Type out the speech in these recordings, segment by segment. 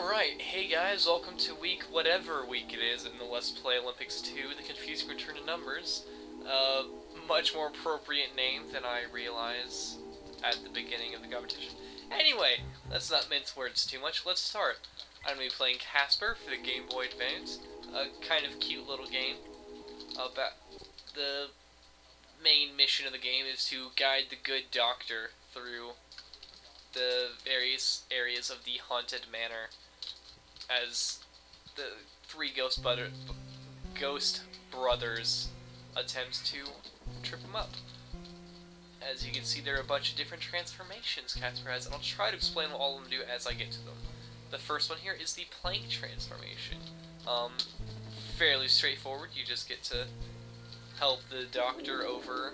Alright, hey guys, welcome to whatever week it is in the Let's Play Olympics 2, the confusing return of numbers. Much more appropriate name than I realize at the beginning of the competition. Anyway, let's not mince words too much, let's start. I'm going to be playing Casper for the Game Boy Advance, a kind of cute little game. The main mission of the game is to guide the good doctor through the various areas of the haunted manor as the three ghost brothers attempt to trip him up. As you can see, there are a bunch of different transformations Casper has, and I'll try to explain what all of them do as I get to them. The first one here is the plank transformation. Fairly straightforward. You just get to help the doctor over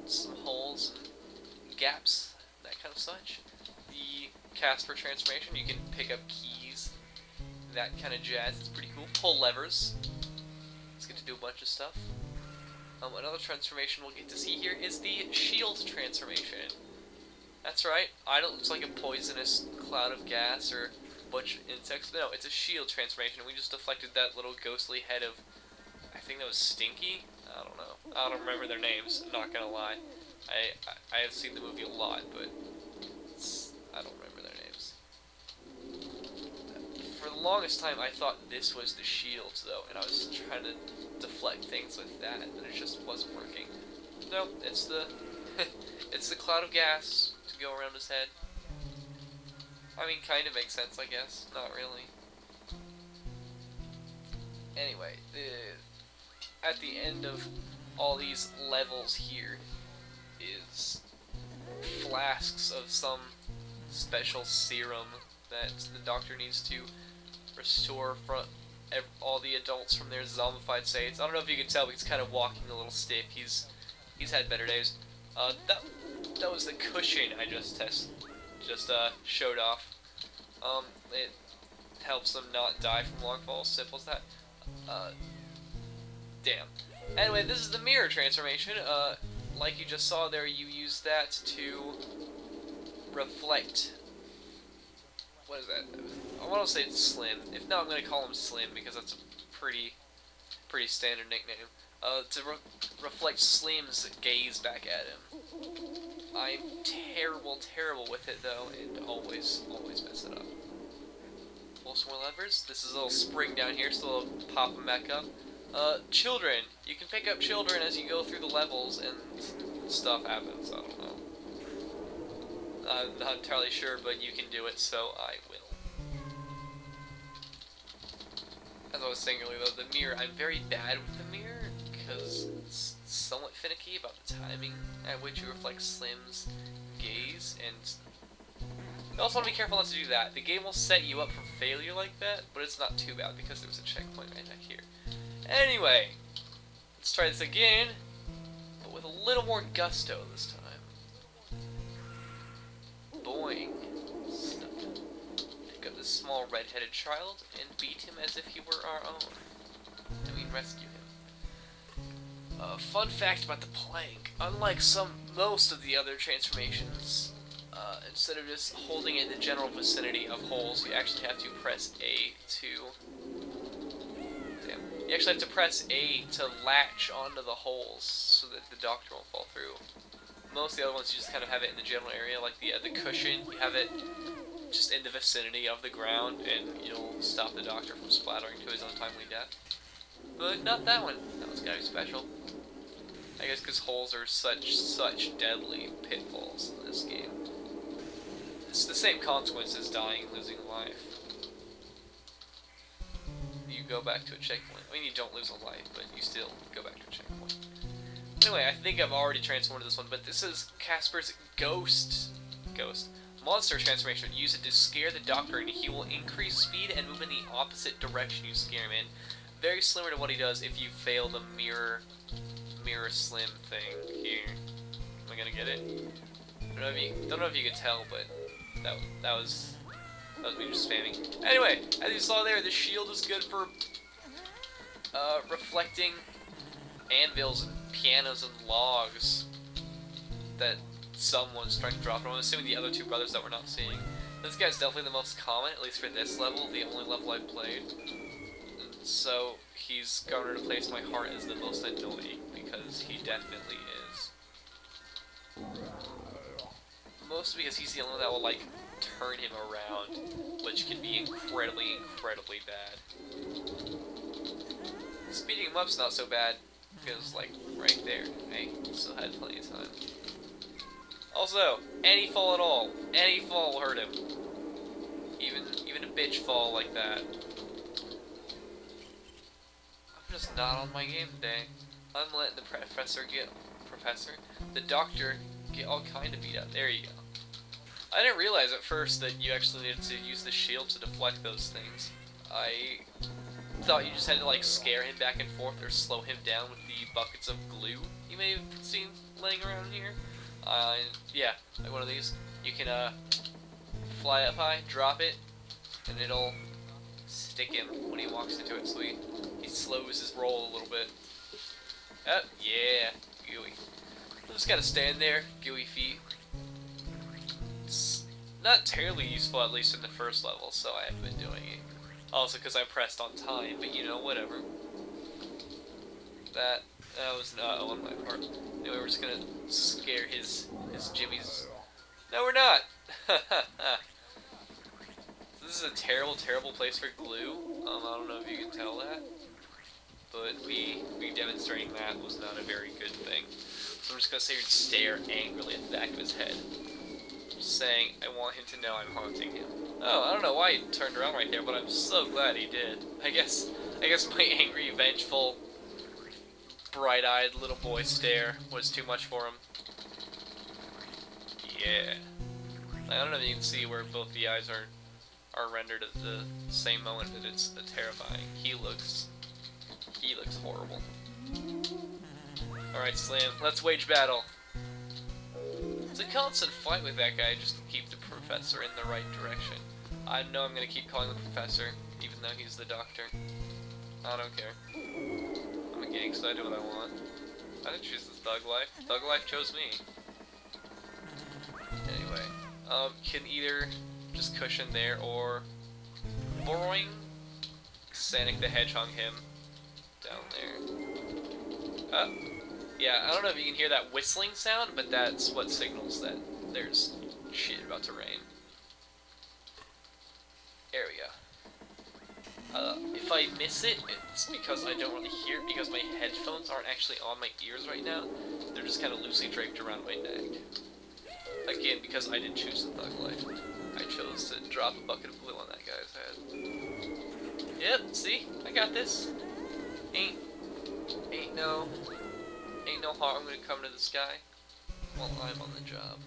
some holes and gaps, that kind of such. The Casper transformation, you can pick up keys, that kind of jazz. It's pretty cool. Pull levers. Let's get to do a bunch of stuff. Another transformation we'll get to see here is the shield transformation. That's right. It looks like a poisonous cloud of gas or a bunch of insects. But no, it's a shield transformation. We just deflected that little ghostly head of, I think that was Stinky? I don't know. I don't remember their names, I'm not gonna lie. I have seen the movie a lot, but I don't remember their names. For the longest time, I thought this was the shields, though, and I was trying to deflect things with that, and it just wasn't working. Nope, it's the it's the cloud of gas to go around his head. I mean, kind of makes sense, I guess. Not really. Anyway, at the end of all these levels here is flasks of some special serum that the doctor needs to restore from all the adults from their zombified states. I don't know if you can tell, but he's kind of walking a little stiff. He's had better days. That was the cushion I just showed off. It helps them not die from long falls. Simple as that. Damn. Anyway, this is the mirror transformation. Like you just saw there, you use that to reflect. What is that? I want to say it's Slim. If not, I'm going to call him Slim because that's a pretty standard nickname. To reflect Slim's gaze back at him. I'm terrible with it though, and always mess it up. Pull some more levers. This is a little spring down here, so it'll pop them back up. Children. You can pick up children as you go through the levels, and stuff happens. I don't know. I'm not entirely sure, but you can do it, so I will. As I was saying earlier, though, the mirror, I'm very bad with the mirror, because it's somewhat finicky about the timing at which you reflect Slim's gaze, and you also want to be careful not to do that. The game will set you up for failure like that, but it's not too bad, because there's a checkpoint right back here. Anyway, let's try this again, but with a little more gusto this time. Boing. Stuck. Pick up this small red-headed child and beat him as if he were our own. I mean, rescue him. Fun fact about the plank. Unlike most of the other transformations, instead of just holding it in the general vicinity of holes, you actually have to press A to... You actually have to press A to latch onto the holes so that the doctor won't fall through. Most of the other ones, you just kind of have it in the general area, like the cushion, you have it just in the vicinity of the ground, and you'll stop the doctor from splattering to his untimely death. But not that one. That one's gotta be special. I guess because holes are such deadly pitfalls in this game. It's the same consequence as dying and losing a life. You go back to a checkpoint. I mean, you don't lose a life, but you still go back to a checkpoint. Anyway, I think I've already transformed this one, but this is Casper's ghost monster transformation. Use it to scare the doctor, and he will increase speed and move in the opposite direction you scare him in. Very similar to what he does if you fail the mirror Slim thing here. Am I gonna get it? Don't know if you could tell, but that was me just spamming. Anyway, as you saw there, the shield is good for reflecting anvils and pianos and logs that someone's trying to drop. I'm assuming the other two brothers that we're not seeing. This guy's definitely the most common, at least for this level, the only level I've played. And so he's going to replace my heart as the most annoying, because he definitely is. Mostly because he's the only one that will, like, turn him around, which can be incredibly, incredibly bad. Speeding him up's not so bad, because, like, right there, hey, still had plenty of time. Also, any fall at all, any fall will hurt him. Even a bitch fall like that. I'm just not on my game today. I'm letting the the doctor get all kind of beat up. There you go. I didn't realize at first that you actually needed to use the shield to deflect those things. I thought you just had to, like, scare him back and forth or slow him down with the buckets of glue you may have seen laying around here. Yeah, like one of these. You can, fly up high, drop it, and it'll stick him when he walks into it, so he slows his roll a little bit. Oh, yeah, gooey. I'm just gotta stand there, gooey feet. It's not terribly useful, at least in the first level, so I haven't been doing it. Also, because I pressed on time, but you know, whatever. That was an uh-oh on my part. Anyway, we're just gonna scare his jimmies. No, we're not! This is a terrible, terrible place for glue. I don't know if you can tell that. But me demonstrating that was not a very good thing. So I'm just gonna sit here and stare angrily at the back of his head. Just saying, I want him to know I'm haunting him. Oh, I don't know why he turned around right there, but I'm so glad he did. I guess my angry, vengeful, bright-eyed little boy stare was too much for him. Yeah. I don't know if you can see where both the eyes are rendered at the same moment, but it's terrifying. He looks horrible. Alright, Slam, let's wage battle. It's a constant fight with that guy just to keep the professor in the right direction. I know I'm gonna keep calling the professor, even though he's the doctor. I don't care. I'm getting excited what I want. I didn't choose this Thug Life. Thug Life chose me. Anyway, can either just cushion there or boring Sonic the Hedgehog him down there. Yeah, I don't know if you can hear that whistling sound, but that's what signals that there's shit about to rain. There we go. If I miss it, it's because I don't really hear it, because my headphones aren't actually on my ears right now. They're just kind of loosely draped around my neck. Again, because I didn't choose the Thug Life. I chose to drop a bucket of glue on that guy's head. Yep, see? I got this. Ain't no harm gonna come to this guy while I'm on the job.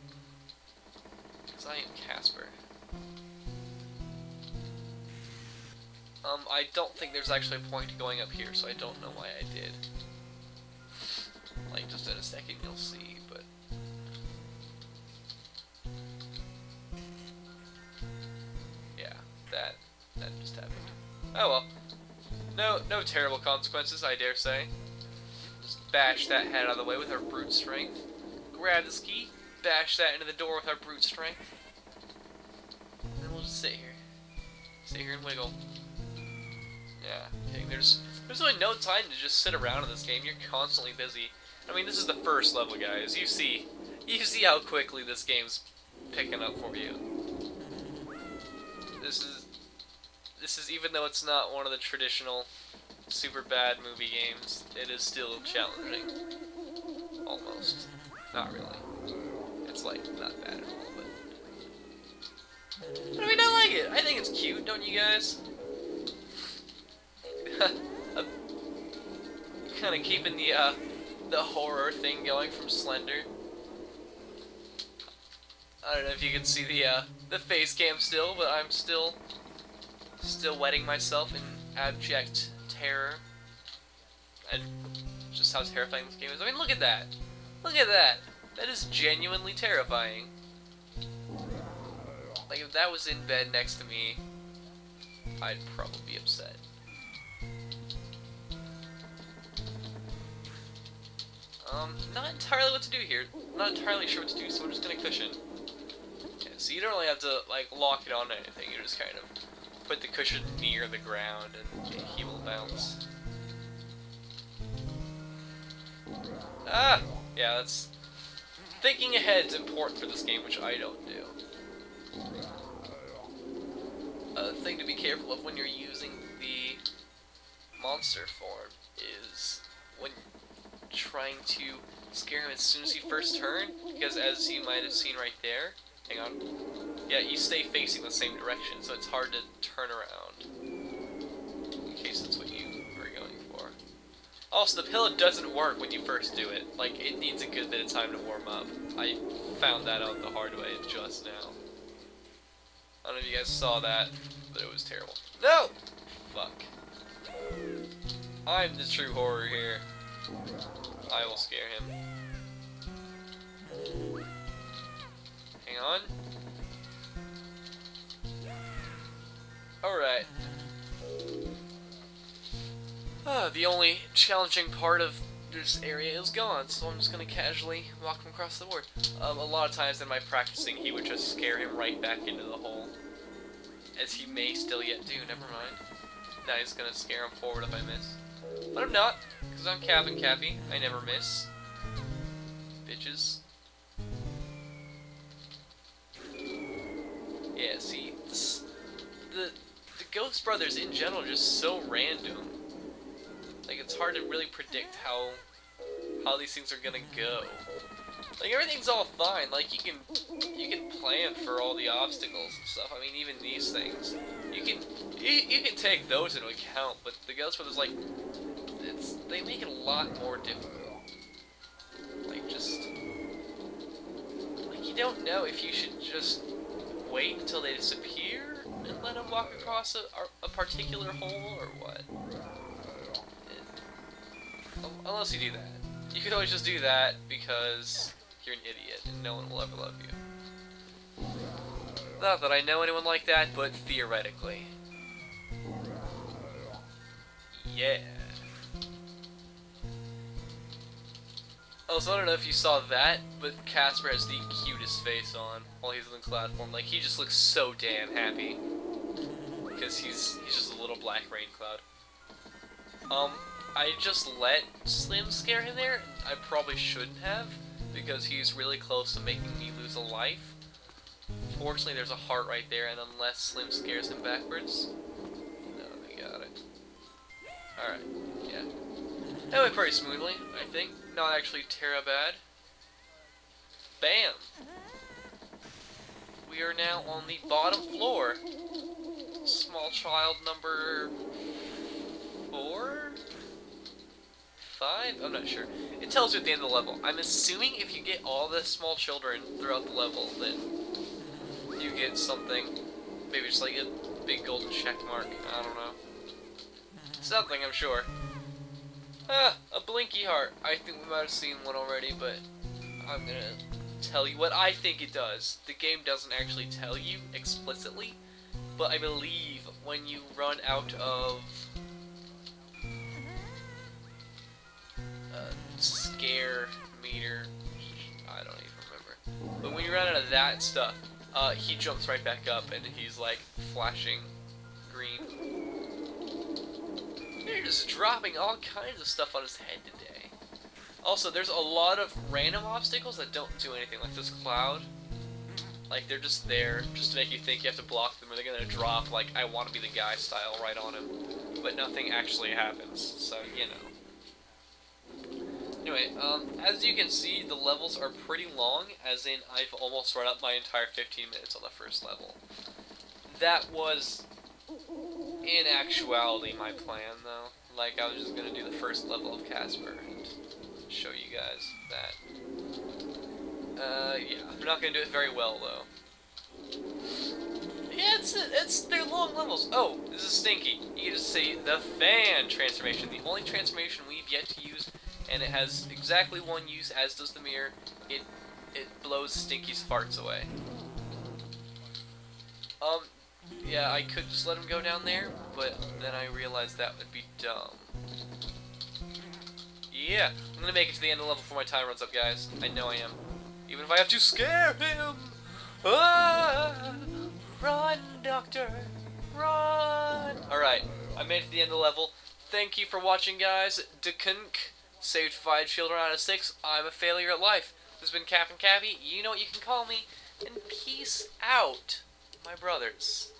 Because I am Casper. I don't think there's actually a point to going up here, so I don't know why I did. Like, just in a second you'll see, but... yeah, that just happened. Oh well. No terrible consequences, I dare say. Just bash that head out of the way with our brute strength. Grab this key, bash that into the door with our brute strength. And then we'll just sit here. Sit here and wiggle. Yeah, okay, there's really no time to just sit around in this game. You're constantly busy. I mean, this is the first level, guys. You see how quickly this game's picking up for you. This is even though it's not one of the traditional super bad movie games, it is still challenging. Almost. Not really. It's like not bad at all, but I mean, I like it. I think it's cute, don't you guys? Kind of keeping the horror thing going from Slender. I don't know if you can see the face cam still, but I'm still wetting myself in abject terror at just how terrifying this game is. I mean, look at that. Look at that. That is genuinely terrifying. Like, if that was in bed next to me, I'd probably be upset. Not entirely what to do here. Not entirely sure what to do, so we're just gonna cushion. Yeah, So you don't really have to like lock it on anything. You just kind of put the cushion near the ground and he will bounce. Ah! Yeah, that's... Thinking ahead is important for this game, which I don't do. A thing to be careful of when you're using the monster form is when trying to scare him as soon as you first turn, because as you might have seen right there, hang on, yeah, you stay facing the same direction, so it's hard to turn around, in case that's what you were going for. Also, the pillow doesn't work when you first do it. Like, it needs a good bit of time to warm up. I found that out the hard way just now. I don't know if you guys saw that, but it was terrible. No! Fuck. I'm the true horror here. I will scare him. Hang on. Alright. The only challenging part of this area is gone, so I'm just gonna casually walk him across the board. A lot of times in my practicing, he would just scare him right back into the hole. As he may still yet do, never mind. Now he's gonna scare him forward if I miss. But I'm not, because I'm Captain Cappy. I never miss. Bitches. Yeah, see, the Ghost Brothers in general are just so random. Like, it's hard to really predict how these things are gonna go. Like, everything's all fine. Like, you can plan for all the obstacles and stuff. I mean, even these things, you can take those into account. But the Ghost Brothers, like, they make it a lot more difficult. Like, you don't know if you should just wait until they disappear and let them walk across a particular hole or what. Unless you do that. You could always just do that because you're an idiot and no one will ever love you. Not that I know anyone like that, but theoretically. Yeah. Also, I don't know if you saw that, but Casper has the cutest face on while he's in the cloud form. Like, he just looks so damn happy. Because he's just a little black rain cloud. I just let Slim scare him there. I probably shouldn't have, because he's really close to making me lose a life. Fortunately, there's a heart right there, and unless Slim scares him backwards... No, they got it. Alright, yeah. That went pretty smoothly, I think. Not actually terribly bad. Bam! We are now on the bottom floor. Small child number... 4? 5? I'm not sure. It tells you at the end of the level. I'm assuming if you get all the small children throughout the level, then you get something. Maybe just like a big golden check mark. I don't know. Something, I'm sure. Ah, a blinky heart. I think we might have seen one already, but I'm gonna tell you what I think it does. The game doesn't actually tell you explicitly, but I believe when you run out of scare meter, I don't even remember, but when you run out of that stuff, he jumps right back up and he's like flashing green. They're just dropping all kinds of stuff on his head today. Also, there's a lot of random obstacles that don't do anything, like this cloud. Like, they're just there just to make you think you have to block them, or they're gonna drop, like, I want to be the guy style right on him. But nothing actually happens, so, you know. Anyway, as you can see, the levels are pretty long, as in I've almost run up my entire 15 minutes on the first level. That was, in actuality, my plan, though. Like, I was just gonna do the first level of Casper and show you guys that. Yeah, I'm not gonna do it very well, though. Yeah, they're long levels. Oh, this is stinky. You can just see the fan transformation, the only transformation we've yet to use, and it has exactly one use, as does the mirror. It blows Stinky's farts away. Yeah, I could just let him go down there, but then I realized that would be dumb. Yeah, I'm gonna make it to the end of the level before my time runs up, guys. I know I am. Even if I have to scare him! Ah, run, Doctor, run! Alright, I made it to the end of the level. Thank you for watching, guys. Dekunk saved 5 children out of 6. I'm a failure at life. This has been Captain Cappy. You know what you can call me. And peace out, my brothers.